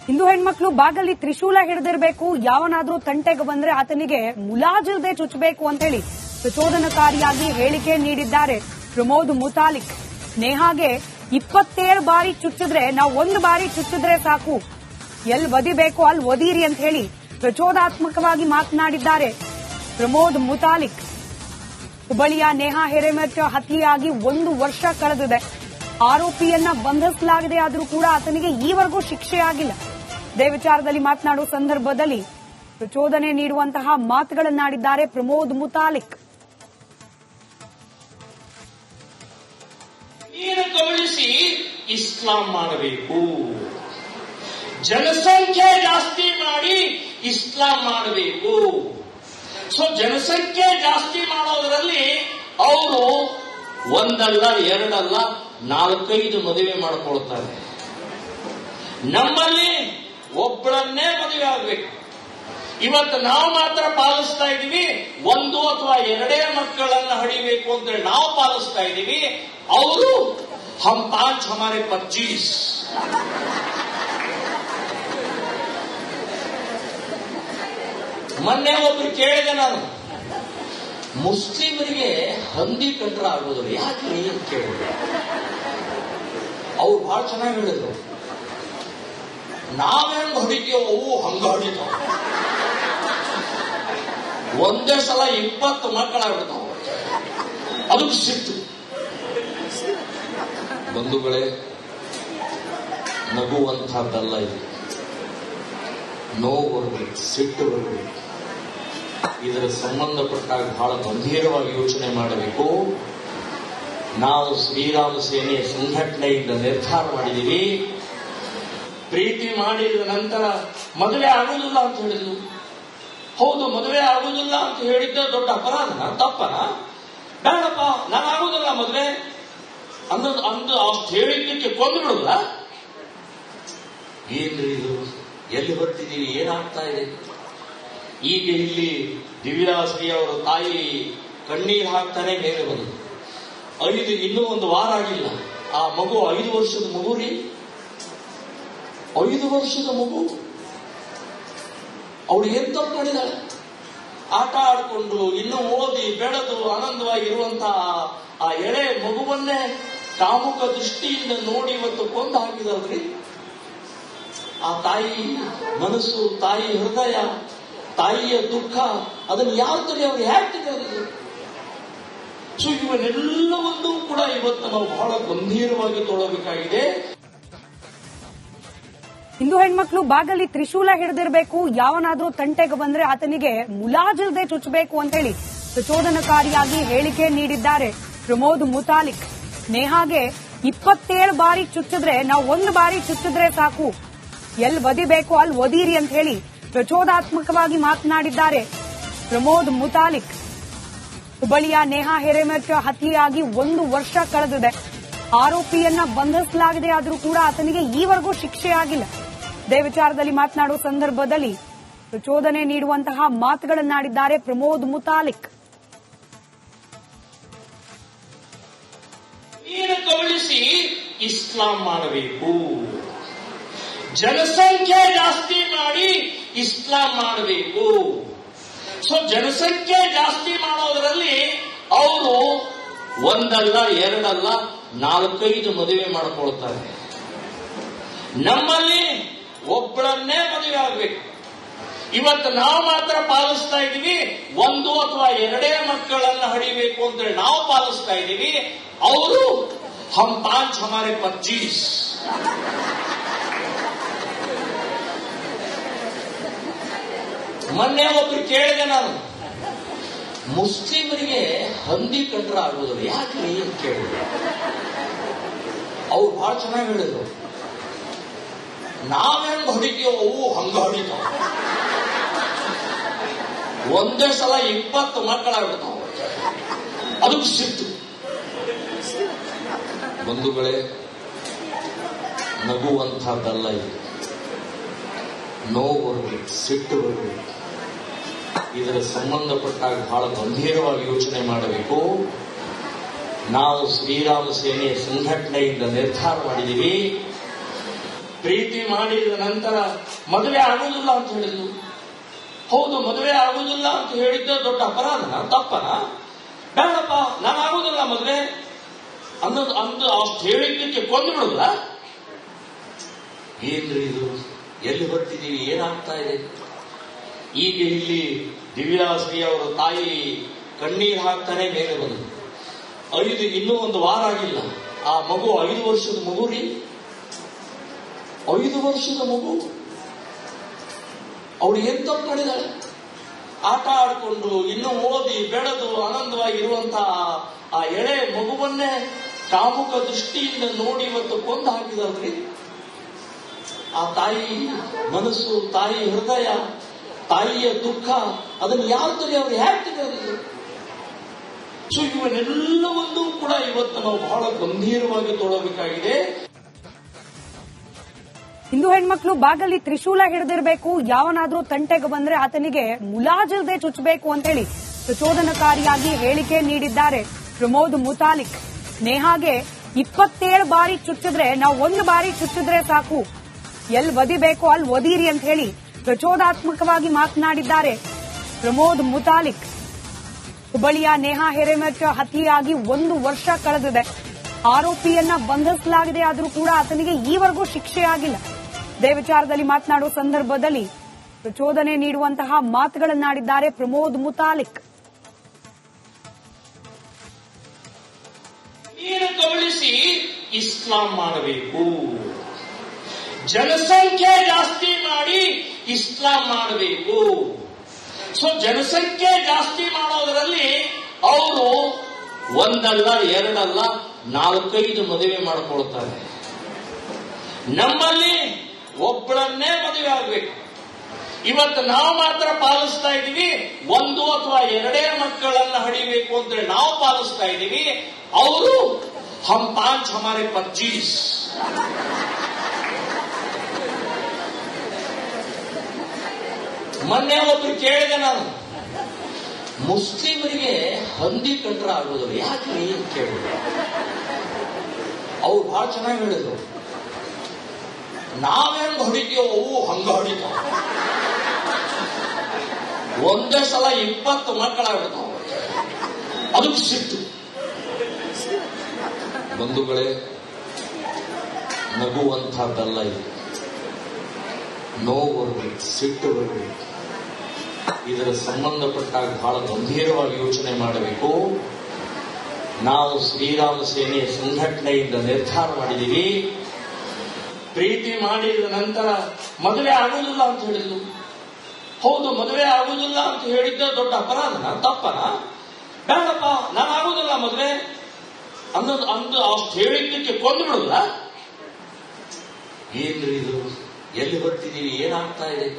ಹಿಂದೂ ಹೆಣ್ಮಕ್ಳು ಬಾಗಲ್ಲಿ ತ್ರಿಶೂಲ ಹಿಡಿದಿರಬೇಕು, ಯಾವನಾದ್ರೂ ತಂಟೆಗೆ ಬಂದ್ರೆ ಆತನಿಗೆ ಮುಲಾಜಿಲ್ದೆ ಚುಚ್ಚಬೇಕು ಅಂತ ಹೇಳಿ ಪ್ರಚೋದನಕಾರಿಯಾಗಿ ಹೇಳಿಕೆ ನೀಡಿದ್ದಾರೆ ಪ್ರಮೋದ್ ಮುತಾಲಿಕ್. ನೇಹಾಗೆ 27 ಬಾರಿ ಚುಚ್ಚಿದ್ರೆ ನಾವು 1 ಬಾರಿ ಚುಚ್ಚಿದ್ರೆ ಸಾಕು, ಎಲ್ಲಿ ಒದಿಬೇಕು ಅಲ್ಲಿ ಒದೀರಿ ಅಂತ ಹೇಳಿ ಪ್ರಚೋದಾತ್ಮಕವಾಗಿ ಮಾತನಾಡಿದ್ದಾರೆ ಪ್ರಮೋದ್ ಮುತಾಲಿಕ್. ಹುಬ್ಬಳ್ಳಿಯ ನೇಹಾ ಹಿರೇಮಠ್ ಹತ್ಯೆಯಾಗಿ 1 ವರ್ಷ ಕಳೆದಿದೆ. ಆರೋಪಿಯನ್ನ ಬಂಧಿಸಲಾಗಿದೆ, ಆದರೂ ಕೂಡ ಆತನಿಗೆ ಈವರೆಗೂ ಶಿಕ್ಷೆಯಾಗಿಲ್ಲ. ಇದೇ ವಿಚಾರದಲ್ಲಿ ಮಾತನಾಡುವ ಸಂದರ್ಭದಲ್ಲಿ ಪ್ರಚೋದನೆ ನೀಡುವಂತಹ ಮಾತುಗಳನ್ನಾಡಿದ್ದಾರೆ ಪ್ರಮೋದ್ ಮುತಾಲಿಕ್. ನೀರು ಕಬಳಿಸಿ ಇಸ್ಲಾಂ ಮಾಡಬೇಕು, ಜನಸಂಖ್ಯೆ ಜಾಸ್ತಿ ಮಾಡಿ ಇಸ್ಲಾಂ ಮಾಡಬೇಕು. ಸೊ ಜನಸಂಖ್ಯೆ ಜಾಸ್ತಿ ಮಾಡೋದ್ರಲ್ಲಿ ಅವರು ಒಂದಲ್ಲ ಎರಡಲ್ಲ 4-5 ಮದುವೆ ಮಾಡಿಕೊಳ್ತಾರೆ. ನಮ್ಮಲ್ಲಿ ಒಬ್ಬಳನ್ನೇ ಮದುವೆ ಆಗ್ಬೇಕು. ಇವತ್ತು ನಾವು ಮಾತ್ರ ಪಾಲಿಸ್ತಾ ಇದೀವಿ, 1 ಅಥವಾ 2 ಮಕ್ಕಳನ್ನ ಹಡಿಬೇಕು ಅಂತೇಳಿ ನಾವು ಪಾಲಿಸ್ತಾ ಇದೀವಿ. ಅವರು ಹಮ್ 5 ಹಮಾರೆ 25. ಮೊನ್ನೆ ಒಬ್ರು ಕೇಳಿದೆ ನಾನು, ಮುಸ್ಲಿಮರಿಗೆ ಹಂದಿ ಕಂಡ್ರ ಆಗೋದಿಲ್ಲ ಯಾಕೆ ಅಂತ ಕೇಳಿದ್ರು. ಅವ್ರು ಬಹಳ ಚೆನ್ನಾಗಿ ಹೇಳಿದ್ರು, ನಾವೇನ್ ಹೊಡಿತೀವೋ ಅವು ಹಂಗ ಹೊಡಿತಾವ, ಒಂದೇ ಸಲ 20 ಮಕ್ಕಳಾಗ್ಬಿಡ್ತಾವ, ಅದಕ್ಕೆ ಸಿಟ್ಟು. ಬಂಧುಗಳೇ, ನಗುವಂತಹದ್ದಲ್ಲ ಇದು. ನೋವು ಬರಬೇಕು, ಸಿಟ್ಟು ಬರಬೇಕು. ಇದರ ಸಂಬಂಧಪಟ್ಟಾಗ ಬಹಳ ಗಂಭೀರವಾಗಿ ಯೋಚನೆ ಮಾಡಬೇಕು. ನಾವು ಶ್ರೀರಾಮ ಸೇನೆಯ ಸಂಘಟನೆಯಿಂದ ನಿರ್ಧಾರ ಮಾಡಿದ್ದೀವಿ, ಪ್ರೀತಿ ಮಾಡಿದ ನಂತರ ಮದುವೆ ಆಗುವುದಿಲ್ಲ ಅಂತ ಹೇಳಿದ್ರು. ಹೌದು, ಮದುವೆ ಆಗುವುದಿಲ್ಲ ಅಂತ ಹೇಳಿದ್ದ ದೊಡ್ಡ ಅಪರಾಧನ, ತಪ್ಪನ? ಬೇಡಪ್ಪ, ನಾನು ಆಗುದಿಲ್ಲ ಮದುವೆ ಅಂದು ಅಷ್ಟು ಹೇಳಿದ್ದಕ್ಕೆ ಕೊಂದು ಬಿಡುವುದ? ಏನ್ರಿ ಇದು? ಎಲ್ಲಿ ಬರ್ತಿದ್ದೀವಿ? ಏನಾಗ್ತಾ ಇದೆ? ಈಗ ಇಲ್ಲಿ ದಿವ್ಯಾಶ್ರೀ ಅವರ ತಾಯಿ ಕಣ್ಣೀರು ಹಾಕ್ತಾನೆ ಮೇಲೆ ಬಂದು ಇನ್ನೂ 1 ವಾರ ಆಗಿಲ್ಲ. ಆ ಮಗು 5 ವರ್ಷದ ಮಗು ರೀ, 5 ವರ್ಷದ ಮಗು. ಅವಳು ಏನ್ ತಪ್ಪು ಮಾಡಿದಾಳೆ? ಆಟ ಆಡ್ಕೊಂಡು ಇನ್ನೂ ಓದಿ ಬೆಳೆದು ಆನಂದವಾಗಿರುವಂತಹ ಆ ಎಳೆ ಮಗುವನ್ನೇ ಕಾಮುಕ ದೃಷ್ಟಿಯಿಂದ ನೋಡಿ ಇವತ್ತು ಕೊಂದು ಹಾಕಿದಲ್ರಿ. ಆ ತಾಯಿ ಮನಸ್ಸು, ತಾಯಿ ಹೃದಯ, ತಾಯಿಯ ದುಃಖ, ಅದನ್ನು ಯಾವ ತರ ಅವ್ರು ಹ್ಯಾಕ್ತಿದ್ದಾರೆ? ಸೊ ಇವನ್ನೆಲ್ಲವನ್ನೂ ಕೂಡ ಇವತ್ತು ನಾವು ಬಹಳ ಗಂಭೀರವಾಗಿ ತೊಗೊಳ್ಳಬೇಕಾಗಿದೆ. ಹಿಂದೂ ಹೆಣ್ಮಕ್ಳು ಬಾಗಲ್ಲಿ ತ್ರಿಶೂಲ ಹಿಡಿದಿರಬೇಕು, ಯಾವನಾದ್ರೂ ತಂಟೆಗೆ ಬಂದ್ರೆ ಆತನಿಗೆ ಮುಲಾಜಿಲ್ದೆ ಚುಚ್ಚಬೇಕು ಅಂತ ಹೇಳಿ ಪ್ರಚೋದನಕಾರಿಯಾಗಿ ಹೇಳಿಕೆ ನೀಡಿದ್ದಾರೆ ಪ್ರಮೋದ್ ಮುತಾಲಿಕ್. ನೇಹಾಗೆ 27 ಬಾರಿ ಚುಚ್ಚಿದ್ರೆ ನಾವು 1 ಬಾರಿ ಚುಚ್ಚಿದ್ರೆ ಸಾಕು, ಎಲ್ಲಿ ಒದಿಬೇಕು ಅಲ್ಲಿ ಒದೀರಿ ಅಂತ ಹೇಳಿ ಪ್ರಚೋದಾತ್ಮಕವಾಗಿ ಮಾತನಾಡಿದ್ದಾರೆ ಪ್ರಮೋದ್ ಮುತಾಲಿಕ್. ಹುಬ್ಬಳ್ಳಿಯ ನೇಹಾ ಹಿರೇಮಠ್ ಹತ್ಯೆಯಾಗಿ 1 ವರ್ಷ ಕಳೆದಿದೆ. ಆರೋಪಿಯನ್ನ ಬಂಧಿಸಲಾಗಿದೆ, ಆದರೂ ಕೂಡ ಆತನಿಗೆ ಈವರೆಗೂ ಶಿಕ್ಷೆಯಾಗಿಲ್ಲ. ಇದೇ ವಿಚಾರದಲ್ಲಿ ಮಾತನಾಡುವ ಸಂದರ್ಭದಲ್ಲಿ ಪ್ರಚೋದನೆ ನೀಡುವಂತಹ ಮಾತುಗಳನ್ನಾಡಿದ್ದಾರೆ ಪ್ರಮೋದ್ ಮುತಾಲಿಕ್. ನೀರು ಕಬಳಿಸಿ ಇಸ್ಲಾಂ ಮಾಡಬೇಕು, ಜನಸಂಖ್ಯೆ ಜಾಸ್ತಿ ಮಾಡಿ ಇಸ್ಲಾಂ ಮಾಡಬೇಕು. ಸೊ ಜನಸಂಖ್ಯೆ ಜಾಸ್ತಿ ಮಾಡೋದ್ರಲ್ಲಿ ಅವರು ಒಂದಲ್ಲ ಎರಡಲ್ಲ 4-5 ಮದುವೆ ಮಾಡಿಕೊಳ್ತಾರೆ. ನಮ್ಮಲ್ಲಿ ಒಬ್ಬಳನ್ನೇ ಮದುವೆ ಆಗ್ಬೇಕು. ಇವತ್ತು ನಾವು ಮಾತ್ರ ಪಾಲಿಸ್ತಾ ಇದೀವಿ, 1 ಅಥವಾ 2 ಮಕ್ಕಳನ್ನ ಹಡಿಬೇಕು ಅಂತೇಳಿ ನಾವು ಪಾಲಿಸ್ತಾ ಇದೀವಿ. ಅವರು ಹಮ್ 5 ಹಮಾರೆ 25. ಮೊನ್ನೆ ಒಬ್ರು ಕೇಳಿದೆ ನಾನು, ಮುಸ್ಲಿಮರಿಗೆ ಹಂದಿ ಕಂಡ್ರ ಆಗೋದಿಲ್ಲ ಯಾಕೆ ಅಂತ ಕೇಳಿದ್ರು. ಅವ್ರು ಬಹಳ ಚೆನ್ನಾಗಿ ಹೇಳಿದ್ರು, ನಾವೇನ್ ಹೊಡಿತೀವೋ ಅವು ಹಂಗ ಹೊಡಿತಾವ, ಒಂದೇ ಸಲ 20 ಮಕ್ಕಳಾಗ್ಬಿಡ್ತಾವ, ಅದಕ್ಕೆ ಸಿಟ್ಟು. ಬಂಧುಗಳೇ, ನಗುವಂತಹದ್ದಲ್ಲ ಇದು. ನೋವು ಬರಬೇಕು, ಸಿಟ್ಟು ಬರಬೇಕು. ಇದರ ಸಂಬಂಧಪಟ್ಟಾಗ ಬಹಳ ಗಂಭೀರವಾಗಿ ಯೋಚನೆ ಮಾಡಬೇಕು. ನಾವು ಶ್ರೀರಾಮ ಸೇನೆಯ ಸಂಘಟನೆಯಿಂದ ನಿರ್ಧಾರ ಮಾಡಿದ್ದೀವಿ, ಪ್ರೀತಿ ಮಾಡಿದ ನಂತರ ಮದುವೆ ಆಗುವುದಿಲ್ಲ ಅಂತ ಹೇಳಿದ್ಲು. ಹೌದು, ಮದುವೆ ಆಗುವುದಿಲ್ಲ ಅಂತ ಹೇಳಿದ್ದ ದೊಡ್ಡ ಅಪರಾಧನ, ತಪ್ಪನ? ಬೇಡಪ್ಪ, ನಾನು ಆಗುದಿಲ್ಲ ಮದುವೆ ಅಂದು ಅಷ್ಟು ಹೇಳಿದ್ದಕ್ಕೆ ಕೊಂದು ಬಿಡುದ? ಏನ್ರಿ ಇದು? ಎಲ್ಲಿ ಬರ್ತಿದ್ದೀವಿ? ಏನಾಗ್ತಾ ಇದೆ? ಈಗ ಇಲ್ಲಿ ದಿವ್ಯಾಶ್ರೀ ಅವರ ತಾಯಿ ಕಣ್ಣೀರು ಹಾಕ್ತಾನೆ ಮೇಲೆ ಬಂದು ಇನ್ನೂ ಒಂದು ವಾರ ಆಗಿಲ್ಲ. ಆ ಮಗು 5 ವರ್ಷದ ಮಗು ರೀ, 5 ವರ್ಷದ ಮಗು. ಅವಳು ಏನ್ ತಪ್ಪು ಮಾಡಿದಾಳೆ? ಆಟ ಆಡ್ಕೊಂಡು ಇನ್ನೂ ಓದಿ ಬೆಳೆದು ಆನಂದವಾಗಿರುವಂತಹ ಆ ಎಳೆ ಮಗುವನ್ನೇ ಕಾಮುಕ ದೃಷ್ಟಿಯಿಂದ ನೋಡಿ ಇವತ್ತು ಕೊಂದು ಹಾಕಿದಲ್ರಿ. ಆ ತಾಯಿ ಮನಸ್ಸು, ತಾಯಿ ಹೃದಯ, ತಾಯಿಯ ದುಃಖ, ಅದನ್ನು ಯಾವ್ದಲ್ಲಿ ಅವ್ರು ಹೇಳ್ತಿದ್ದಾರೆ? ಸೊ ಇವನ್ನೆಲ್ಲವನ್ನೂ ಕೂಡ ಇವತ್ತು ನಾವು ಬಹಳ ಗಂಭೀರವಾಗಿ ತೊಡಬೇಕಾಗಿದೆ. ಹಿಂದೂ ಹೆಣ್ಮಕ್ಳು ಬಾಗಲಿ ತ್ರಿಶೂಲ ಹಿಡಿದಿರಬೇಕು, ಯಾವನಾದ್ರೂ ತಂಟೆಗೆ ಬಂದ್ರೆ ಆತನಿಗೆ ಮುಲಾಜಿಲ್ದೆ ಚುಚ್ಚಬೇಕು ಅಂತೇಳಿ ಪ್ರಚೋದನಕಾರಿಯಾಗಿ ಹೇಳಿಕೆ ನೀಡಿದ್ದಾರೆ ಪ್ರಮೋದ್ ಮುತಾಲಿಕ್. ನೇಹಾಗೆ 27 ಬಾರಿ ಚುಚ್ಚಿದ್ರೆ ನಾವು 1 ಬಾರಿ ಚುಚ್ಚಿದ್ರೆ ಸಾಕು, ಎಲ್ಲಿ ಒದಿಬೇಕೋ ಅಲ್ಲಿ ಒದೀರಿ ಅಂತ ಹೇಳಿ ಪ್ರಚೋದಾತ್ಮಕವಾಗಿ ಮಾತನಾಡಿದ್ದಾರೆ ಪ್ರಮೋದ್ ಮುತಾಲಿಕ್. ಹುಬ್ಬಳ್ಳಿಯ ನೇಹಾ ಹಿರೇಮಠ ಹತ್ಯೆಯಾಗಿ 1 ವರ್ಷ ಕಳೆದಿದೆ. ಆರೋಪಿಯನ್ನ ಬಂಧಿಸಲಾಗಿದೆ, ಆದರೂ ಕೂಡ ಆತನಿಗೆ ಈವರೆಗೂ ಶಿಕ್ಷೆ ಆಗಿಲ್ಲ. ಇದೇ ವಿಚಾರದಲ್ಲಿ ಮಾತನಾಡುವ ಸಂದರ್ಭದಲ್ಲಿ ಪ್ರಚೋದನೆ ನೀಡುವಂತಹ ಮಾತುಗಳನ್ನಾಡಿದ್ದಾರೆ ಪ್ರಮೋದ್ ಮುತಾಲಿಕ್. ನೀರು ಕಬಳಿಸಿ ಇಸ್ಲಾಂ ಮಾಡಬೇಕು, ಜನಸಂಖ್ಯೆ ಜಾಸ್ತಿ ಮಾಡಿ ಇಸ್ಲಾಂ ಮಾಡಬೇಕು. ಸೊ ಜನಸಂಖ್ಯೆ ಜಾಸ್ತಿ ಮಾಡೋದರಲ್ಲಿ ಅವರು ಒಂದಲ್ಲ, ಎರಡಲ್ಲ, 4-5 ಮದುವೆ ಮಾಡಿಕೊಳ್ತಾರೆ. ನಮ್ಮಲ್ಲಿ ಒಬ್ಬಳನ್ನೇ ಮದುವೆ ಆಗಬೇಕು. ಇವತ್ತು ನಾವು ಮಾತ್ರ ಪಾಲಿಸ್ತಾ ಇದ್ದೀವಿ, 1 ಅಥವಾ 2 ಮಕ್ಕಳನ್ನ ಹಡಿಬೇಕು ಅಂದ್ರೆ ನಾವು ಪಾಲಿಸ್ತಾ ಇದ್ದೀವಿ. ಅವರು ಹಮ್ 5 ಹಮಾರೆ 25. ಮೊನ್ನೆ ಒಬ್ರು ಕೇಳಿದೆ ನಾನು, ಮುಸ್ಲಿಮರಿಗೆ ಹಂದಿ ಕಂಡ್ರೆ ಆಗೋದಿಲ್ಲ, ಯಾಕೆ ಅಂತ ಕೇಳಿದ್ರು. ಅವ್ರು ಬಹಳ ಚೆನ್ನಾಗಿ ಹೇಳಿದ್ರು, ನಾವೇನು ಹೊಡಿತೀವೋ ಅವು ಹಂಗ ಹೊಡಿತಾವ, ಒಂದೇ ಸಲ 20 ಮಕ್ಕಳಾಗ್ಬಿಡ್ತಾವ, ಅದಕ್ಕೆ ಸಿಟ್ಟು. ಬಂಧುಗಳೇ, ನಗುವಂತಹದ್ದಲ್ಲ ಇದು. ನೋವು ಬರಬೇಕು, ಸಿಟ್ಟು ಬರಬೇಕು. ಇದರ ಸಂಬಂಧಪಟ್ಟಾಗ ಬಹಳ ಗಂಭೀರವಾಗಿ ಯೋಚನೆ ಮಾಡಬೇಕು. ನಾವು ಶ್ರೀರಾಮ ಸೇನೆ ಸಂಘಟನೆಯಿಂದ ನಿರ್ಧಾರ ಮಾಡಿದ್ದೀವಿ, ಪ್ರೀತಿ ಮಾಡಿದ ನಂತರ ಮದುವೆ ಆಗುವುದಿಲ್ಲ ಅಂತ ಹೇಳಿದ್ಲು. ಹೌದು, ಮದುವೆ ಆಗುವುದಿಲ್ಲ ಅಂತ ಹೇಳಿದ್ದ ದೊಡ್ಡ ಅಪರಾಧನ, ತಪ್ಪನ? ಬೇಡಪ್ಪ, ನಾನು ಆಗುದಿಲ್ಲ ಮದುವೆ ಅಂದು ಅಷ್ಟು ಹೇಳಿದ್ದಕ್ಕೆ ಕೊಂದು ಬಿಡುದ? ಏನ್ರಿ ಇದು? ಎಲ್ಲಿ ಬರ್ತಿದ್ದೀವಿ? ಏನಾಗ್ತಾ ಇದೆ?